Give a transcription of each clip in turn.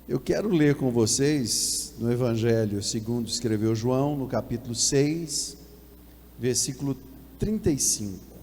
Eu quero ler com vocês no Evangelho segundo escreveu João, no capítulo 6, versículo 35.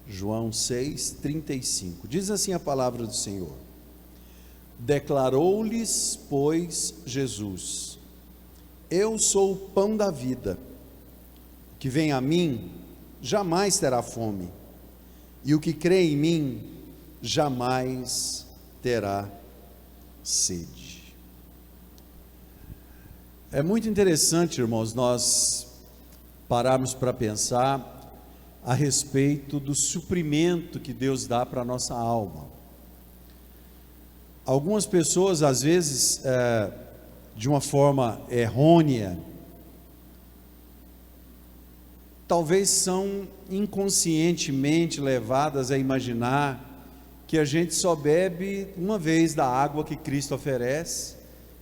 João 6:35, diz assim a palavra do Senhor: declarou-lhes, pois, Jesus: eu sou o pão da vida, o que vem a mim jamais terá fome, e o que crê em mim jamais terá sede. É muito interessante, irmãos, nós pararmos para pensar a respeito do suprimento que Deus dá para a nossa alma. Algumas pessoas, às vezes, de uma forma errônea, talvez são inconscientemente levadas a imaginar que a gente só bebe uma vez da água que Cristo oferece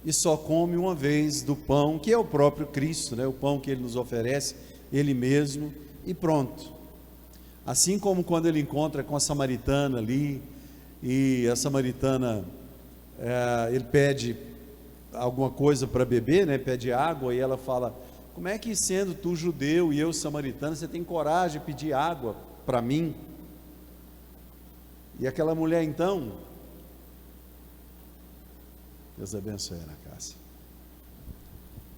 e só come uma vez do pão, que é o próprio Cristo, né? O pão que Ele nos oferece, Ele mesmo, e pronto. Assim como quando ele encontra com a samaritana ali, e a samaritana, ele pede alguma coisa para beber, né? Pede água, e ela fala: como é que, sendo tu judeu e eu samaritana, você tem coragem de pedir água para mim? E aquela mulher então, Deus abençoe Ana Cássia,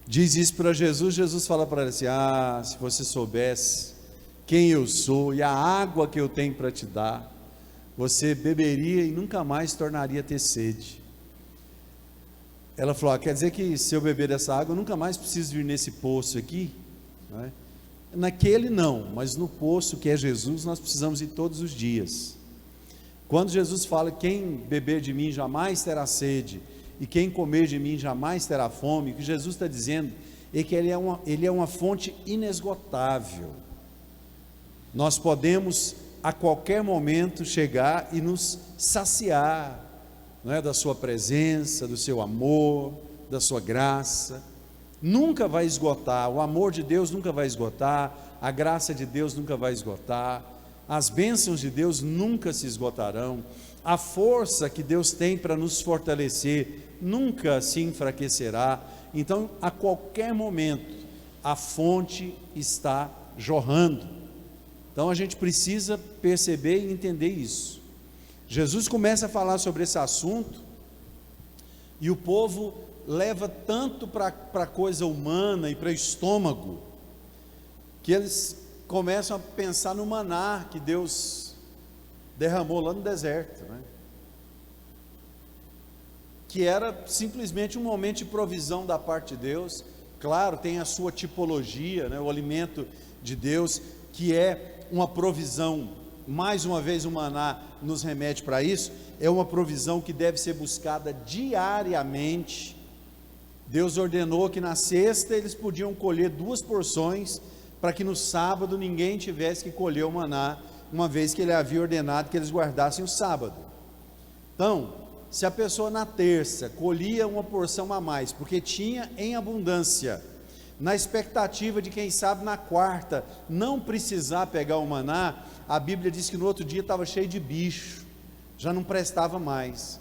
diz isso para Jesus. Jesus fala para ela assim: se você soubesse quem eu sou e a água que eu tenho para te dar, você beberia e nunca mais tornaria a ter sede. Ela falou: quer dizer que se eu beber dessa água, eu nunca mais preciso vir nesse poço aqui? Não é? Naquele não, mas no poço que é Jesus, nós precisamos ir todos os dias. Quando Jesus fala: quem beber de mim jamais terá sede, e quem comer de mim jamais terá fome, o que Jesus está dizendo é que Ele é uma fonte inesgotável. Nós podemos a qualquer momento chegar e nos saciar, não é, da sua presença, do seu amor, da sua graça. Nunca vai esgotar, o amor de Deus nunca vai esgotar, a graça de Deus nunca vai esgotar, as bênçãos de Deus nunca se esgotarão, a força que Deus tem para nos fortalecer nunca se enfraquecerá. Então, a qualquer momento, a fonte está jorrando. Então a gente precisa perceber e entender isso. Jesus começa a falar sobre esse assunto, e o povo leva tanto para a coisa humana e para o estômago, que eles começam a pensar no maná que Deus derramou lá no deserto, né? Que era simplesmente um momento de provisão da parte de Deus. Claro, tem a sua tipologia, né? O alimento de Deus, que é uma provisão. Mais uma vez o maná nos remete para isso. É uma provisão que deve ser buscada diariamente. Deus ordenou que na sexta eles podiam colher 2 porções, para que no sábado ninguém tivesse que colher o maná, uma vez que Ele havia ordenado que eles guardassem o sábado. Então, se a pessoa na terça colhia uma porção a mais, porque tinha em abundância, na expectativa de quem sabe na quarta não precisar pegar o maná, a Bíblia diz que no outro dia estava cheio de bicho, já não prestava mais.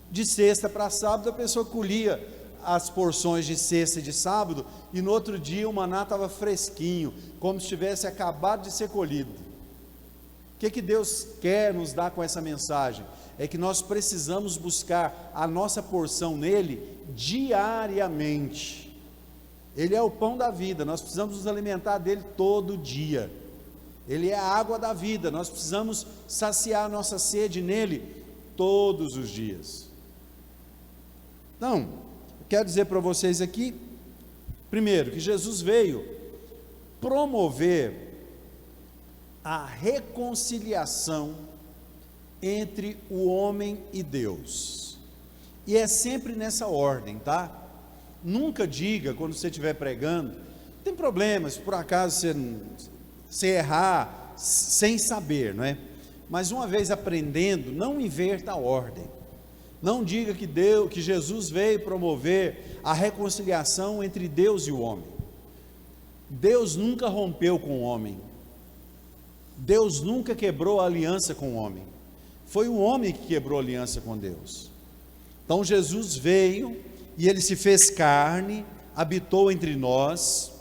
De sexta para sábado a pessoa colhia as porções de sexta e de sábado, e no outro dia o maná estava fresquinho, como se tivesse acabado de ser colhido. O que Deus quer nos dar com essa mensagem? É que nós precisamos buscar a nossa porção nele diariamente. Ele é o pão da vida, nós precisamos nos alimentar dele todo dia. Ele é a água da vida, nós precisamos saciar a nossa sede nele todos os dias. Então, eu quero dizer para vocês aqui, primeiro, que Jesus veio promover a reconciliação entre o homem e Deus, e é sempre nessa ordem, tá? Nunca diga, quando você estiver pregando, Tem problemas, por acaso você errar sem saber, não é? Mas uma vez aprendendo, não inverta a ordem. Não diga que Jesus veio promover a reconciliação entre Deus e o homem. Deus nunca rompeu com o homem. Deus nunca quebrou a aliança com o homem. Foi o homem que quebrou a aliança com Deus. Então Jesus veio e ele se fez carne, habitou entre nós,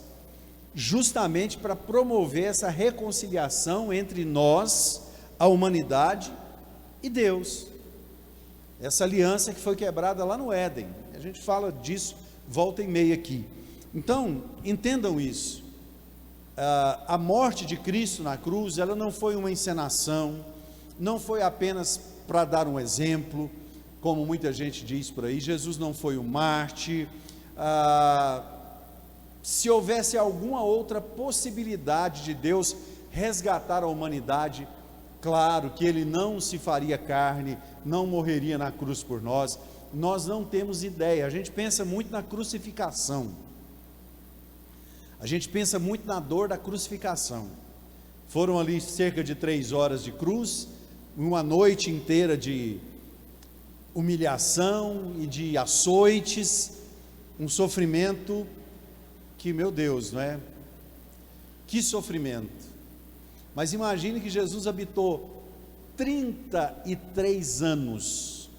justamente para promover essa reconciliação entre nós, a humanidade e Deus. Essa aliança que foi quebrada lá no Éden. A gente fala disso volta e meia aqui. Então, entendam isso. A morte de Cristo na cruz, ela não foi uma encenação, não foi apenas para dar um exemplo, como muita gente diz por aí. Jesus não foi um mártir. Se houvesse alguma outra possibilidade de Deus resgatar a humanidade, claro que ele não se faria carne, não morreria na cruz por nós. Nós não temos ideia. A gente pensa muito na crucificação, a gente pensa muito na dor da crucificação. Foram ali cerca de 3 horas de cruz, uma noite inteira de humilhação e de açoites, um sofrimento que, meu Deus, não é? Que sofrimento. Mas imagine que Jesus habitou 33 anos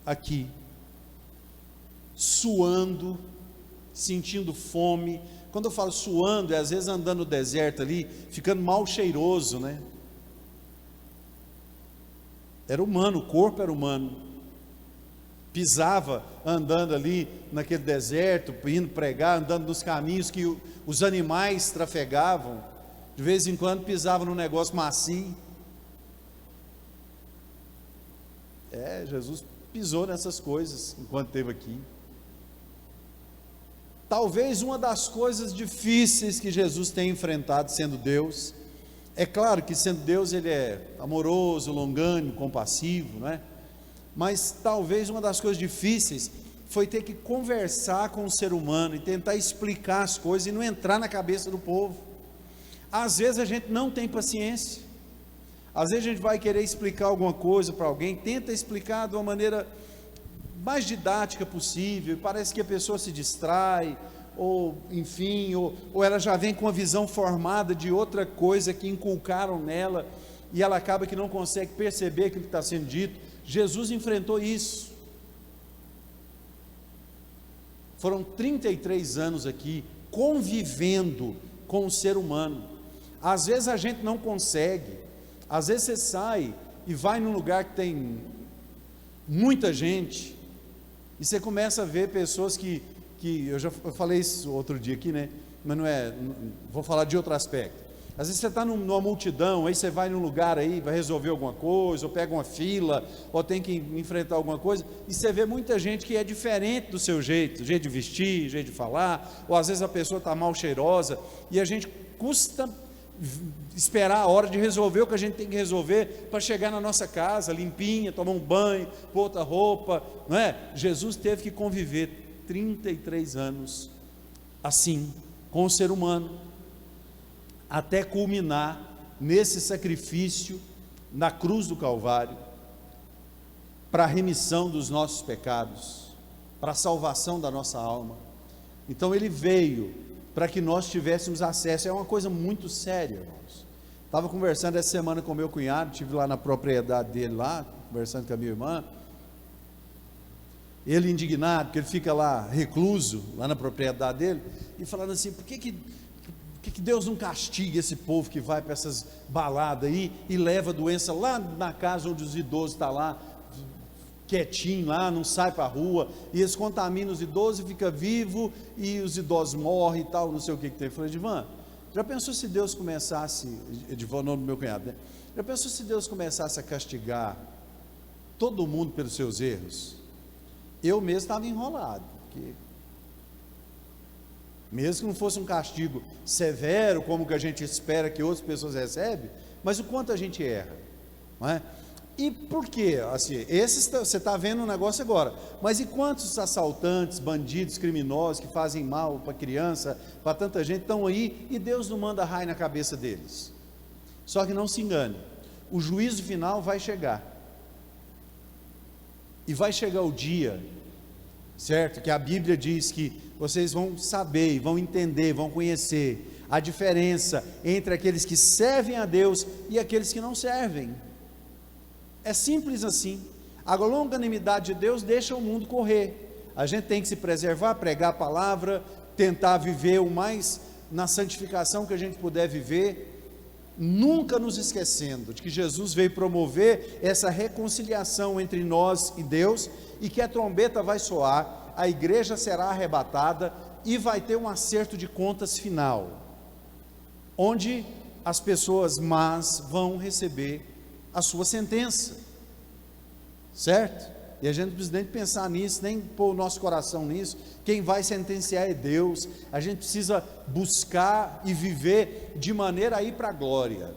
aqui, suando, sentindo fome. Quando eu falo suando, é às vezes andando no deserto ali, ficando mal cheiroso, né? Era humano, o corpo era humano. Pisava andando ali naquele deserto, indo pregar, andando nos caminhos que os animais trafegavam. De vez em quando pisava num negócio macio. Jesus pisou nessas coisas enquanto esteve aqui. Talvez uma das coisas difíceis que Jesus tem enfrentado sendo Deus, é claro que sendo Deus ele é amoroso, longânimo, compassivo, não é? Mas talvez uma das coisas difíceis foi ter que conversar com o ser humano e tentar explicar as coisas e não entrar na cabeça do povo. Às vezes a gente não tem paciência, às vezes a gente vai querer explicar alguma coisa para alguém, tenta explicar de uma maneira mais didática possível, e parece que a pessoa se distrai, ou enfim, ou ela já vem com a visão formada de outra coisa que inculcaram nela, e ela acaba que não consegue perceber aquilo que está sendo dito. Jesus enfrentou isso. Foram 33 anos aqui, convivendo com o ser humano. Às vezes a gente não consegue, às vezes você sai e vai num lugar que tem muita gente, e você começa a ver pessoas que eu falei isso outro dia aqui, né? Mas vou falar de outro aspecto. Às vezes você está numa multidão, aí você vai num lugar aí, vai resolver alguma coisa, ou pega uma fila, ou tem que enfrentar alguma coisa, e você vê muita gente que é diferente do seu jeito de vestir, jeito de falar, ou às vezes a pessoa está mal cheirosa, e a gente custa esperar a hora de resolver o que a gente tem que resolver, para chegar na nossa casa, limpinha, tomar um banho, pôr outra roupa, não é? Jesus teve que conviver 33 anos, assim, com o ser humano, até culminar nesse sacrifício na cruz do Calvário, para a remissão dos nossos pecados, para a salvação da nossa alma. Então ele veio para que nós tivéssemos acesso. É uma coisa muito séria, irmãos. Estava conversando essa semana com meu cunhado, estive lá na propriedade dele lá, conversando com a minha irmã, ele indignado, porque ele fica lá recluso, lá na propriedade dele, e falando assim, por que Deus não castiga esse povo que vai para essas baladas aí e leva a doença lá na casa onde os idosos estão lá, quietinho lá, não sai para a rua, e eles contaminam os idosos e fica vivo, e os idosos morrem e tal, não sei o que tem. Eu falei, Edivan, já pensou se Deus começasse, Edivan, nome do meu cunhado, né? Já pensou se Deus começasse a castigar todo mundo pelos seus erros? Eu mesmo estava enrolado, porque mesmo que não fosse um castigo severo, como que a gente espera que outras pessoas recebem, mas o quanto a gente erra, não é? E por quê? Assim, você está vendo um negócio agora, mas e quantos assaltantes, bandidos, criminosos que fazem mal para criança, para tanta gente, estão aí e Deus não manda raio na cabeça deles? Só que não se engane, o juízo final vai chegar, e vai chegar o dia, certo? Que a Bíblia diz que vocês vão saber, vão entender, vão conhecer a diferença entre aqueles que servem a Deus e aqueles que não servem. É simples assim. A longanimidade de Deus deixa o mundo correr. A gente tem que se preservar, pregar a palavra, tentar viver o mais na santificação que a gente puder viver, nunca nos esquecendo de que Jesus veio promover essa reconciliação entre nós e Deus, e que a trombeta vai soar, a igreja será arrebatada e vai ter um acerto de contas final, onde as pessoas más vão receber a sua sentença, certo? E a gente não precisa nem pensar nisso, nem pôr o nosso coração nisso. Quem vai sentenciar é Deus. A gente precisa buscar e viver de maneira a ir para a glória.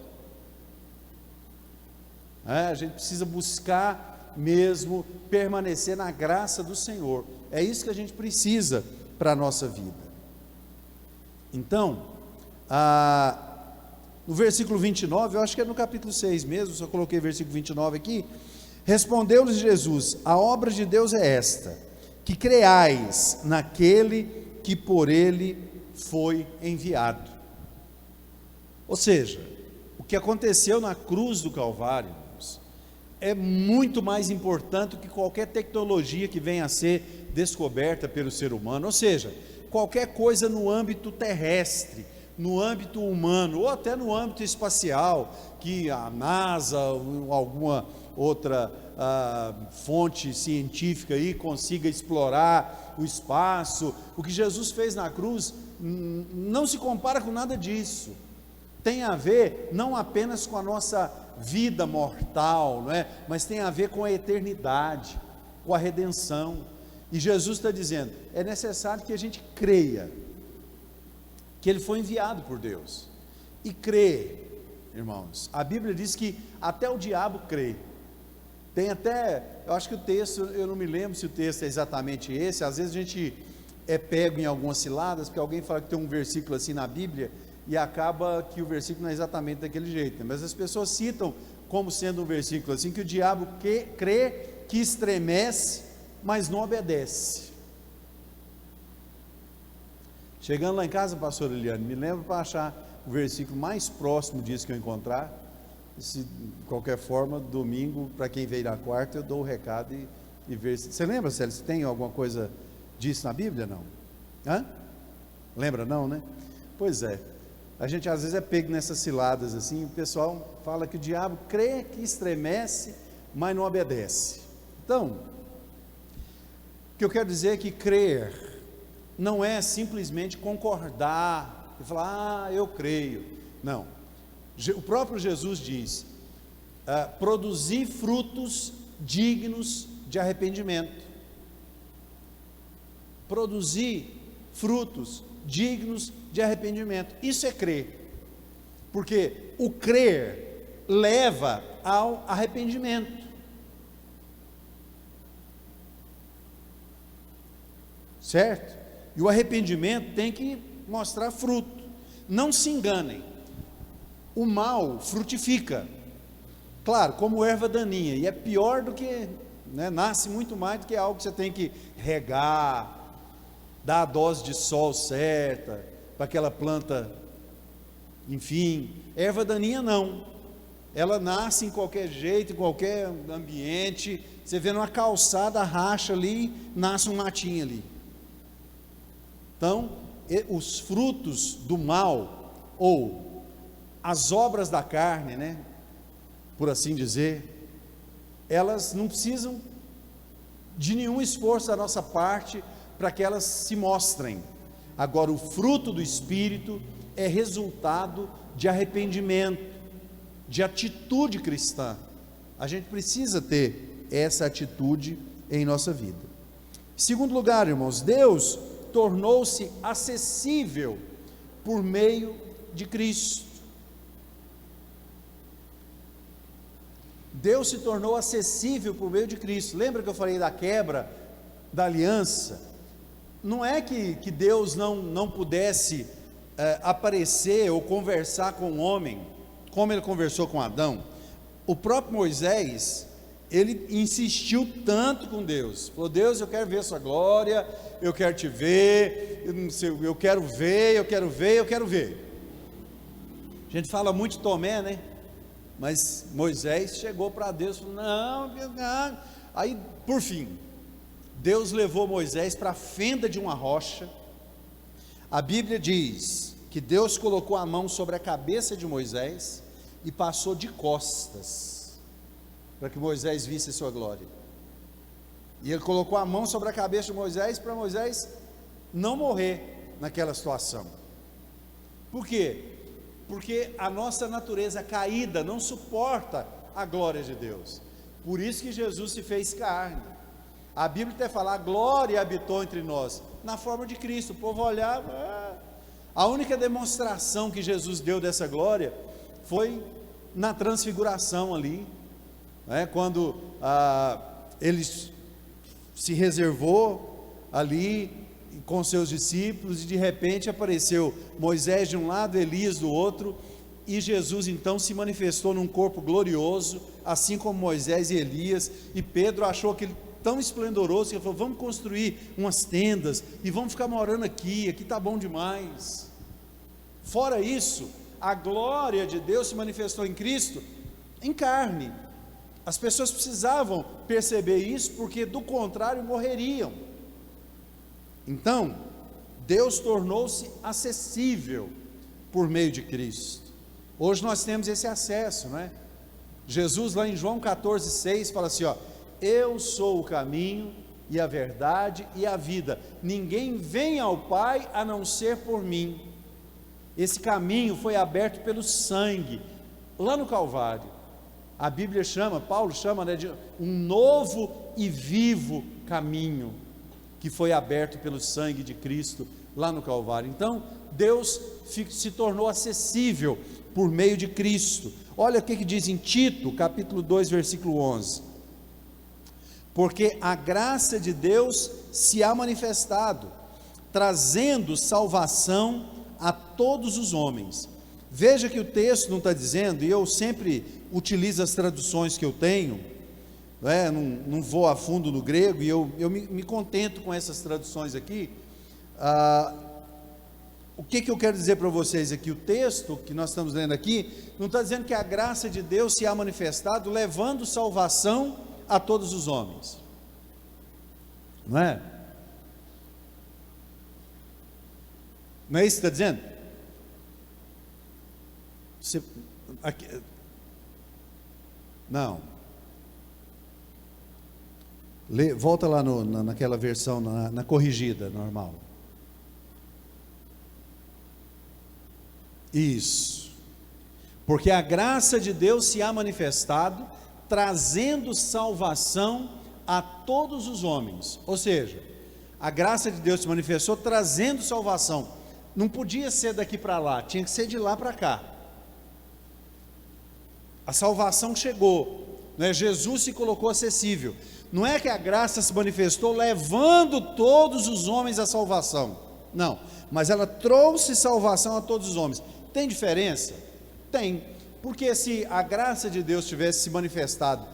A gente precisa buscar mesmo permanecer na graça do Senhor. É isso que a gente precisa para a nossa vida. Então, no versículo 29, eu acho que é no capítulo 6 mesmo, só coloquei versículo 29 aqui. Respondeu-lhes Jesus: a obra de Deus é esta, que creais naquele que por ele foi enviado. Ou seja, o que aconteceu na cruz do Calvário, irmãos, é muito mais importante do que qualquer tecnologia que venha a ser descoberta pelo ser humano. Ou seja, qualquer coisa no âmbito terrestre, no âmbito humano, ou até no âmbito espacial, que a NASA ou alguma outra fonte científica aí consiga explorar o espaço. O que Jesus fez na cruz não se compara com nada disso. Tem a ver não apenas com a nossa vida mortal, não é? Mas tem a ver com a eternidade, com a redenção. E Jesus está dizendo, é necessário que a gente creia que ele foi enviado por Deus. E crer, irmãos, a Bíblia diz que até o diabo crê. Tem até, eu acho que o texto, eu não me lembro se o texto é exatamente esse. Às vezes a gente é pego em algumas ciladas, porque alguém fala que tem um versículo assim na Bíblia, e acaba que o versículo não é exatamente daquele jeito, mas as pessoas citam como sendo um versículo assim, que o diabo crê, que estremece, mas não obedece. Chegando lá em casa, pastor Eliane, me lembro para achar o versículo mais próximo disso que eu encontrar. Se, de qualquer forma, domingo, para quem veio na quarta, eu dou o recado e ver. Você lembra, Célio, se tem alguma coisa disso na Bíblia? Não? Hã? Lembra não, né? Pois é, a gente às vezes é pego nessas ciladas assim. O pessoal fala que o diabo crê, que estremece, mas não obedece. Então, o que eu quero dizer é que crer não é simplesmente concordar e falar, eu creio. Não. O próprio Jesus diz, produzir frutos dignos de arrependimento. Produzir frutos dignos de arrependimento. Isso é crer. Porque o crer leva ao arrependimento. Certo? E o arrependimento tem que mostrar fruto. Não se enganem. O mal frutifica, claro, como erva daninha, e é pior do que, né, nasce muito mais do que algo que você tem que regar, dar a dose de sol certa, para aquela planta, enfim. Erva daninha não, ela nasce em qualquer jeito, em qualquer ambiente. Você vê numa calçada, racha ali, nasce um matinho ali. Então, os frutos do mal, ou as obras da carne, né, por assim dizer, elas não precisam de nenhum esforço da nossa parte para que elas se mostrem. Agora, o fruto do Espírito é resultado de arrependimento, de atitude cristã. A gente precisa ter essa atitude em nossa vida. Em segundo lugar, irmãos, Deus tornou-se acessível por meio de Cristo. Deus se tornou acessível por meio de Cristo. Lembra que eu falei da quebra da aliança? Não é que Deus não pudesse aparecer ou conversar com o homem, como ele conversou com Adão. O próprio Moisés, ele insistiu tanto com Deus, falou: Deus, eu quero ver a sua glória, eu quero te ver, eu quero ver, eu quero ver, eu quero ver. A gente fala muito de Tomé, né? Mas Moisés chegou para Deus e falou: não. Aí, por fim, Deus levou Moisés para a fenda de uma rocha. A Bíblia diz que Deus colocou a mão sobre a cabeça de Moisés e passou de costas, para que Moisés visse a sua glória. E ele colocou a mão sobre a cabeça de Moisés, para Moisés não morrer naquela situação. Por quê? Porque a nossa natureza caída não suporta a glória de Deus. Por isso que Jesus se fez carne. A Bíblia até fala: a glória habitou entre nós, na forma de Cristo. O povo olhava, a única demonstração que Jesus deu dessa glória foi na transfiguração ali, quando ele se reservou ali com seus discípulos, e de repente apareceu Moisés de um lado, Elias do outro, e Jesus então se manifestou num corpo glorioso, assim como Moisés e Elias. E Pedro achou aquele tão esplendoroso que ele falou: vamos construir umas tendas e vamos ficar morando aqui está bom demais. Fora isso, a glória de Deus se manifestou em Cristo em carne. As pessoas precisavam perceber isso, porque do contrário morreriam. Então, Deus tornou-se acessível por meio de Cristo. Hoje nós temos esse acesso, não é? Jesus, lá em João 14,6, fala assim: eu sou o caminho e a verdade e a vida, ninguém vem ao Pai a não ser por mim. Esse caminho foi aberto pelo sangue, lá no Calvário. A Bíblia Paulo chama, de um novo e vivo caminho, que foi aberto pelo sangue de Cristo lá no Calvário. Então, Deus se tornou acessível por meio de Cristo. Olha o que diz em Tito, capítulo 2, versículo 11: porque a graça de Deus se há manifestado, trazendo salvação a todos os homens. Veja que o texto não está dizendo, e eu sempre utilizo as traduções que eu tenho, não vou a fundo no grego, e eu me contento com essas traduções aqui. O que eu quero dizer para vocês aqui? O texto que nós estamos lendo aqui não está dizendo que a graça de Deus se há manifestado, levando salvação a todos os homens, não é? Não é isso que está dizendo? Não. Volta lá naquela versão, na corrigida, normal. Isso. Porque a graça de Deus se há manifestado, trazendo salvação a todos os homens. Ou seja, a graça de Deus se manifestou trazendo salvação. Não podia ser daqui para lá, tinha que ser de lá para cá. A salvação chegou, Jesus se colocou acessível. Não é que a graça se manifestou levando todos os homens à salvação, não, mas ela trouxe salvação a todos os homens. Tem diferença? Tem, porque se a graça de Deus tivesse se manifestado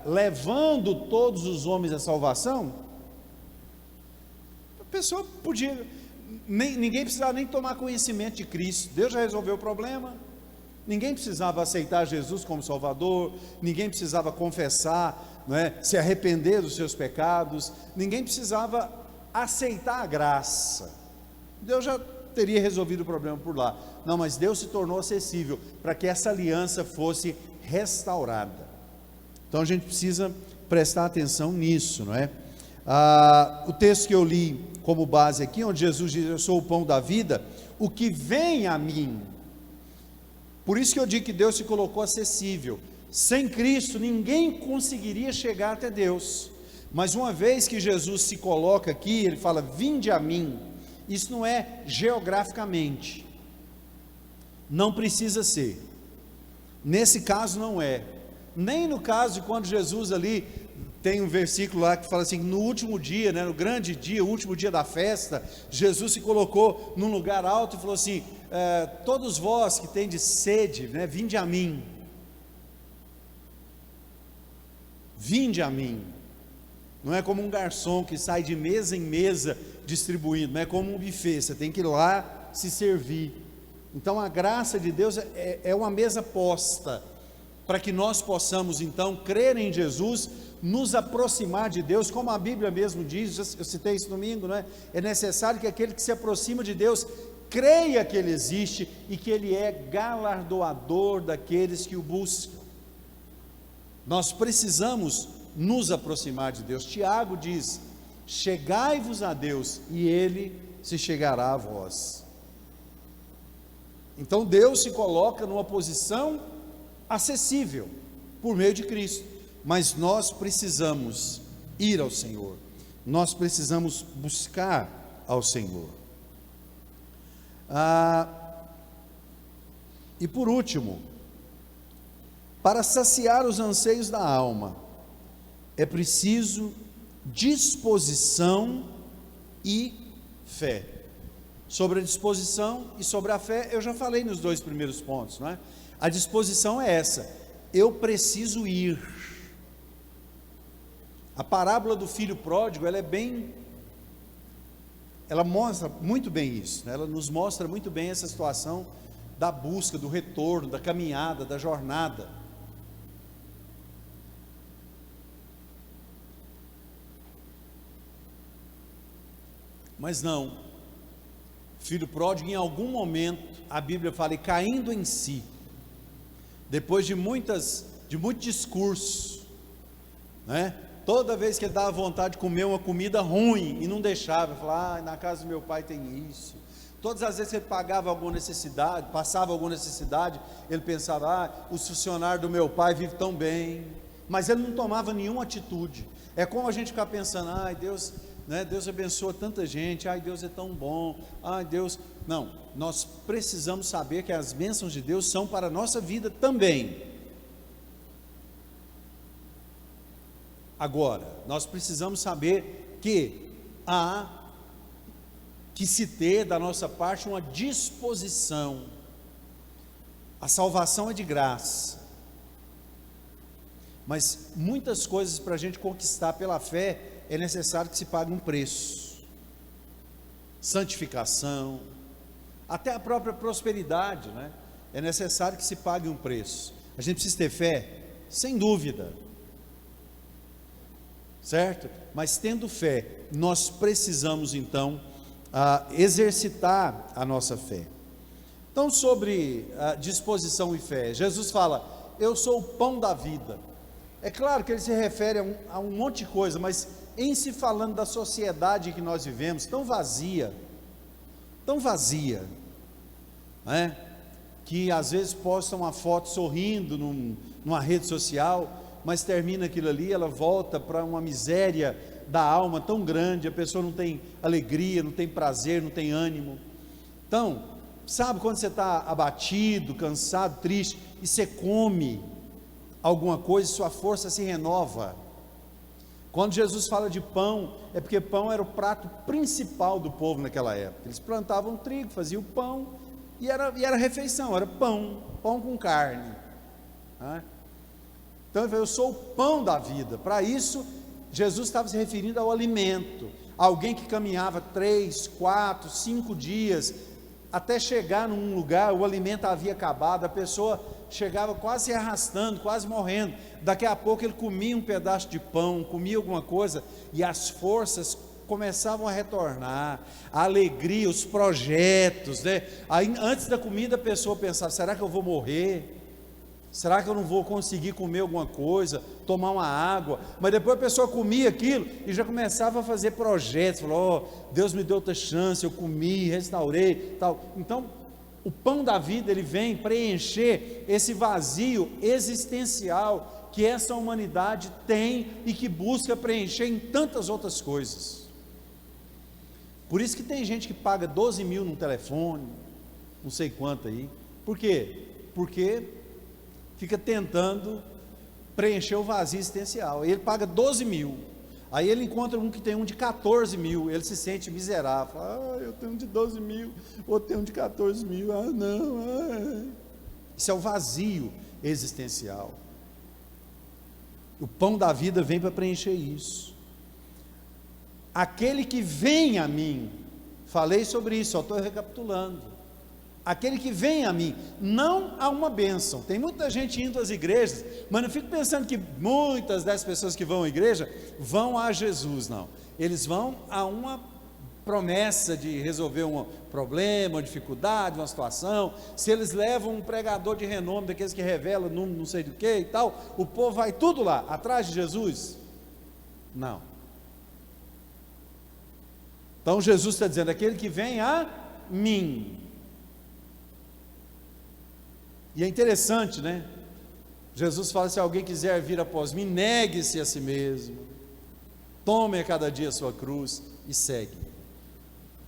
levando todos os homens à salvação, a pessoa podia, ninguém precisava nem tomar conhecimento de Cristo. Deus já resolveu o problema. Ninguém precisava aceitar Jesus como Salvador, ninguém precisava confessar, se arrepender dos seus pecados, ninguém precisava aceitar a graça. Deus já teria resolvido o problema por lá. Não, mas Deus se tornou acessível para que essa aliança fosse restaurada. Então a gente precisa prestar atenção nisso, não é? O texto que eu li como base aqui, onde Jesus diz: eu sou o pão da vida, o que vem a mim. Por isso que eu digo que Deus se colocou acessível. Sem Cristo ninguém conseguiria chegar até Deus, mas uma vez que Jesus se coloca aqui, ele fala: vinde a mim. Isso não é geograficamente, não precisa ser, nesse caso não é, nem no caso de quando Jesus ali, tem um versículo lá que fala assim, no último dia, né, no grande dia, o último dia da festa, Jesus se colocou num lugar alto e falou assim, todos vós que tendes sede, né, vinde a mim, vinde a mim. Não é como um garçom que sai de mesa em mesa distribuindo, não é como um buffet, você tem que ir lá se servir. Então a graça de Deus é uma mesa posta, para que nós possamos então crer em Jesus, nos aproximar de Deus, como a Bíblia mesmo diz, eu citei isso domingo, não é? É necessário que aquele que se aproxima de Deus, creia que Ele existe, e que Ele é galardoador daqueles que o buscam. Nós precisamos nos aproximar de Deus. Tiago diz, chegai-vos a Deus, e Ele se chegará a vós. Então Deus se coloca numa posição acessível, por meio de Cristo, mas nós precisamos ir ao Senhor, nós precisamos buscar ao Senhor. E por último, para saciar os anseios da alma, é preciso disposição e fé. Sobre a disposição e sobre a fé, eu já falei nos 2 primeiros pontos, não é? A disposição é essa, eu preciso ir. A parábola do filho pródigo, ela mostra muito bem isso, né? Ela nos mostra muito bem essa situação da busca, do retorno, da caminhada, da jornada. Mas não, filho pródigo, em algum momento, a Bíblia fala, e caindo em si, depois de muito discurso, né? Toda vez que ele dava vontade de comer uma comida ruim, e não deixava, falava, na casa do meu pai tem isso. Todas as vezes que ele passava alguma necessidade, ele pensava, os funcionários do meu pai vivem tão bem, mas ele não tomava nenhuma atitude. É como a gente ficar pensando, Deus, né, Deus abençoa tanta gente, Deus é tão bom, Deus, não, nós precisamos saber que as bênçãos de Deus são para a nossa vida também. Agora, nós precisamos saber que há que se ter da nossa parte uma disposição. A salvação é de graça, mas muitas coisas para a gente conquistar pela fé, é necessário que se pague um preço. Santificação, até a própria prosperidade, né? É necessário que se pague um preço. A gente precisa ter fé? Sem dúvida, certo? Mas tendo fé, nós precisamos então exercitar a nossa fé. Então, sobre disposição e fé, Jesus fala, eu sou o pão da vida. É claro que ele se refere a um monte de coisa, mas em se falando da sociedade que nós vivemos, tão vazia, né? Que às vezes posta uma foto sorrindo numa rede social, mas termina aquilo ali, ela volta para uma miséria da alma tão grande, a pessoa não tem alegria, não tem prazer, não tem ânimo. Então, sabe quando você está abatido, cansado, triste, e você come alguma coisa, sua força se renova. Quando Jesus fala de pão, é porque pão era o prato principal do povo naquela época. Eles plantavam trigo, faziam pão, e era refeição, era pão com carne, né? Então ele falou, eu sou o pão da vida. Para isso, Jesus estava se referindo ao alimento. Alguém que caminhava 3, 4, 5 dias, até chegar num lugar, o alimento havia acabado, a pessoa chegava quase se arrastando, quase morrendo. Daqui a pouco ele comia um pedaço de pão, comia alguma coisa, e as forças começavam a retornar, a alegria, os projetos, né? Aí, antes da comida a pessoa pensava, será que eu vou morrer? Será que eu não vou conseguir comer alguma coisa, tomar uma água? Mas depois a pessoa comia aquilo e já começava a fazer projetos, falou, Deus me deu outra chance, eu comi, restaurei, tal. Então, o pão da vida, ele vem preencher esse vazio existencial que essa humanidade tem e que busca preencher em tantas outras coisas. Por isso que tem gente que paga 12 mil num telefone, não sei quanto aí. Por quê? Porque fica tentando preencher o vazio existencial. Ele paga 12 mil. Aí ele encontra um que tem um de 14 mil. Ele se sente miserável. Fala, eu tenho um de 12 mil, outro tem um de 14 mil. Não. Isso é o vazio existencial. O pão da vida vem para preencher isso. Aquele que vem a mim, falei sobre isso, só estou recapitulando. Aquele que vem a mim, não há uma bênção. Tem muita gente indo às igrejas, mas não fico pensando que muitas das pessoas que vão à igreja vão a Jesus, não. Eles vão a uma promessa de resolver um problema, uma dificuldade, uma situação. Se eles levam um pregador de renome, daqueles que revelam não sei do que e tal, o povo vai tudo lá, atrás de Jesus? Não. Então Jesus está dizendo, aquele que vem a mim. E é interessante, né? Jesus fala, se alguém quiser vir após mim, negue-se a si mesmo, tome a cada dia a sua cruz e segue.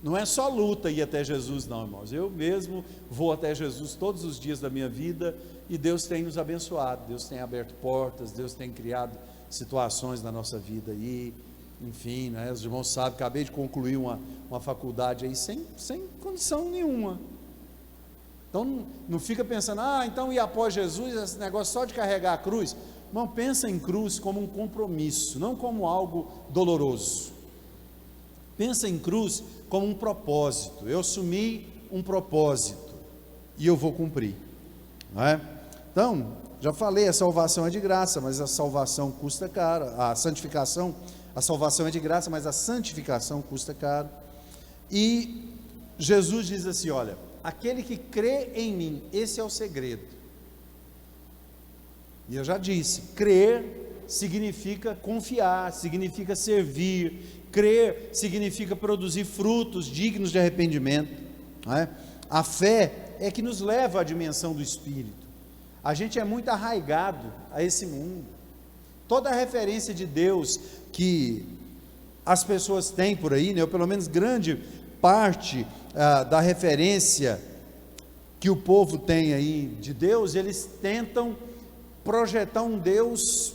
Não é só luta ir até Jesus não, irmãos. Eu mesmo vou até Jesus todos os dias da minha vida, e Deus tem nos abençoado, Deus tem aberto portas, Deus tem criado situações na nossa vida aí, enfim, né? Os irmãos sabem, acabei de concluir uma faculdade aí sem condição nenhuma. Então não fica pensando, então ir após Jesus, esse negócio só de carregar a cruz. Não, pensa em cruz como um compromisso, não como algo doloroso. Pensa em cruz como um propósito. Eu assumi um propósito e eu vou cumprir, não é? Então, já falei, a salvação é de graça, mas a salvação custa caro. A salvação é de graça, mas a santificação custa caro. E Jesus diz assim, olha, aquele que crê em mim, esse é o segredo. E eu já disse, crer significa confiar, significa servir. Crer significa produzir frutos dignos de arrependimento, não é? A fé é que nos leva à dimensão do Espírito. A gente é muito arraigado a esse mundo. Toda a referência de Deus que as pessoas têm por aí, né, ou pelo menos grande parte da referência que o povo tem aí de Deus, eles tentam projetar um Deus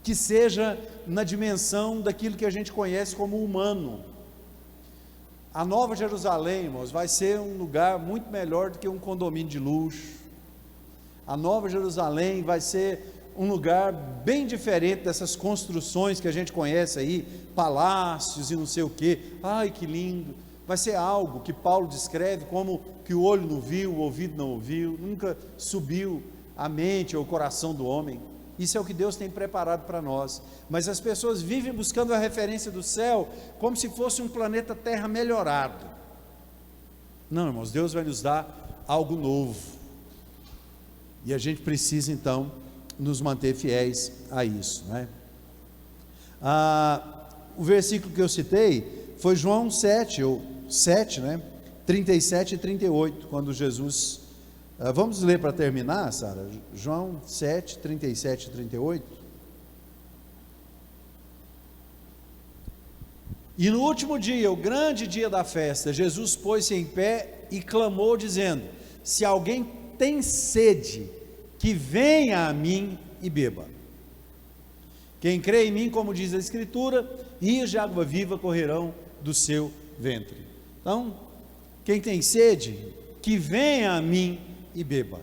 que seja na dimensão daquilo que a gente conhece como humano. A Nova Jerusalém, irmãos, vai ser um lugar muito melhor do que um condomínio de luxo. A Nova Jerusalém vai ser um lugar bem diferente dessas construções que a gente conhece aí, palácios e não sei o que. Ai, que lindo! Vai ser algo que Paulo descreve como que o olho não viu, o ouvido não ouviu, nunca subiu à mente ou ao coração do homem. Isso é o que Deus tem preparado para nós. Mas as pessoas vivem buscando a referência do céu como se fosse um planeta Terra melhorado. Não, irmãos, Deus vai nos dar algo novo. E a gente precisa então nos manter fiéis a isso, né? O versículo que eu citei foi João 7, né? 37 e 38, quando Jesus... vamos ler para terminar, Sara? João 7, 37 e 38. E no último dia, o grande dia da festa, Jesus pôs-se em pé e clamou dizendo, se alguém tem sede, que venha a mim e beba. Quem crê em mim, como diz a Escritura, rios de água viva correrão do seu ventre. Então, quem tem sede, que venha a mim e beba.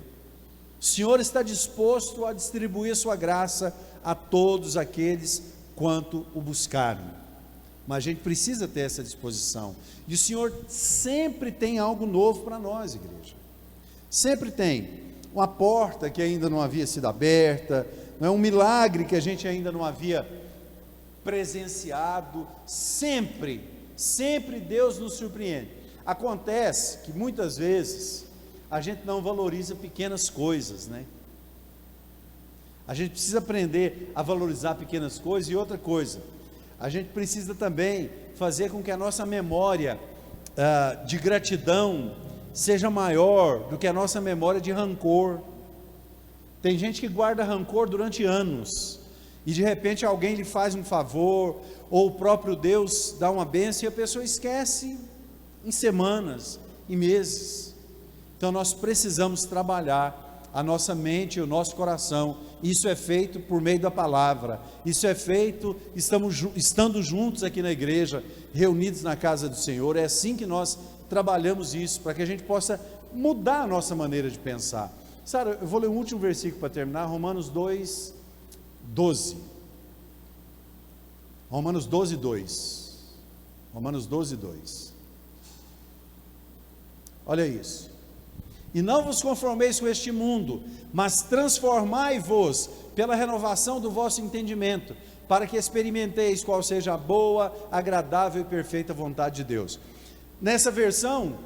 O Senhor está disposto a distribuir sua graça a todos aqueles quanto o buscarem, mas a gente precisa ter essa disposição, e o Senhor sempre tem algo novo para nós, igreja, sempre tem uma porta que ainda não havia sido aberta, não é um milagre que a gente ainda não havia presenciado, sempre Deus nos surpreende. Acontece que muitas vezes a gente não valoriza pequenas coisas, né? A gente precisa aprender a valorizar pequenas coisas. E outra coisa, a gente precisa também fazer com que a nossa memória de gratidão seja maior do que a nossa memória de rancor. Tem gente que guarda rancor durante anos, e de repente alguém lhe faz um favor, ou o próprio Deus dá uma bênção, e a pessoa esquece em semanas, em meses. Então nós precisamos trabalhar a nossa mente e o nosso coração. Isso é feito por meio da palavra, isso é feito estando juntos aqui na igreja, reunidos na casa do Senhor. É assim que nós trabalhamos isso, para que a gente possa mudar a nossa maneira de pensar. Sara, eu vou ler um último versículo para terminar, Romanos 2, 12. Romanos 12, 2. Romanos 12, 2. Olha isso. E não vos conformeis com este mundo, mas transformai-vos pela renovação do vosso entendimento, para que experimenteis qual seja a boa, agradável e perfeita vontade de Deus. Nessa versão,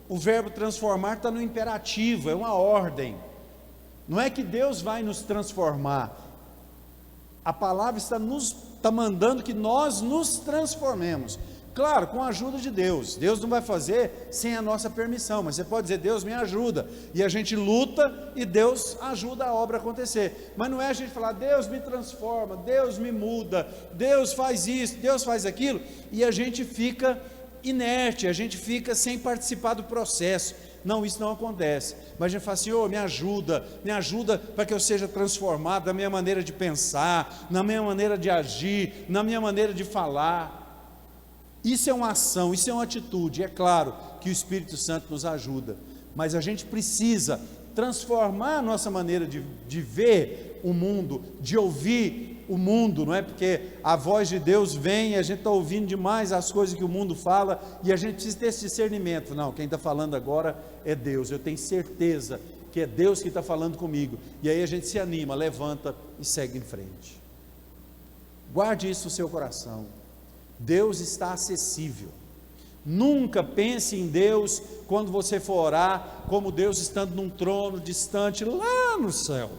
o verbo transformar está no imperativo, é uma ordem. Não é que Deus vai nos transformar, a palavra está mandando que nós nos transformemos. Claro, com a ajuda de Deus. Deus não vai fazer sem a nossa permissão, mas você pode dizer: Deus me ajuda, e a gente luta e Deus ajuda a obra a acontecer. Mas não é a gente falar: Deus me transforma, Deus me muda, Deus faz isso, Deus faz aquilo, e a gente fica inerte, a gente fica sem participar do processo. Não, isso não acontece. Mas a gente fala: Senhor, me ajuda para que eu seja transformado na minha maneira de pensar, na minha maneira de agir, na minha maneira de falar. Isso é uma ação, isso é uma atitude. É claro que o Espírito Santo nos ajuda, mas a gente precisa transformar a nossa maneira de ver o mundo, de ouvir o mundo, não é? Porque a voz de Deus vem e a gente está ouvindo demais as coisas que o mundo fala, e a gente precisa ter esse discernimento. Não, quem está falando agora é Deus, eu tenho certeza que é Deus que está falando comigo, e aí a gente se anima, levanta e segue em frente. Guarde isso no seu coração. Deus está acessível. Nunca pense em Deus quando você for orar como Deus estando num trono distante lá no céu.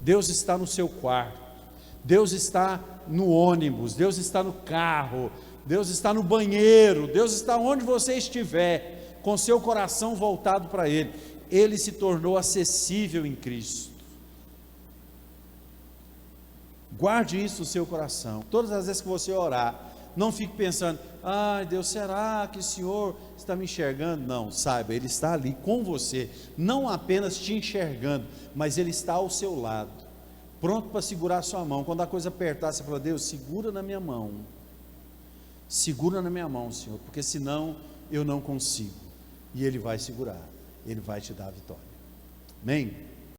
Deus está no seu quarto, Deus está no ônibus, Deus está no carro, Deus está no banheiro, Deus está onde você estiver, com seu coração voltado para Ele. Ele se tornou acessível em Cristo. Guarde isso no seu coração. Todas as vezes que você orar, não fique pensando: ai Deus, será que o Senhor está me enxergando? Não, saiba, Ele está ali com você, não apenas te enxergando, mas Ele está ao seu lado, pronto para segurar a sua mão. Quando a coisa apertar, você fala: Deus, segura na minha mão, Senhor, porque senão eu não consigo. E Ele vai segurar, Ele vai te dar a vitória. Amém?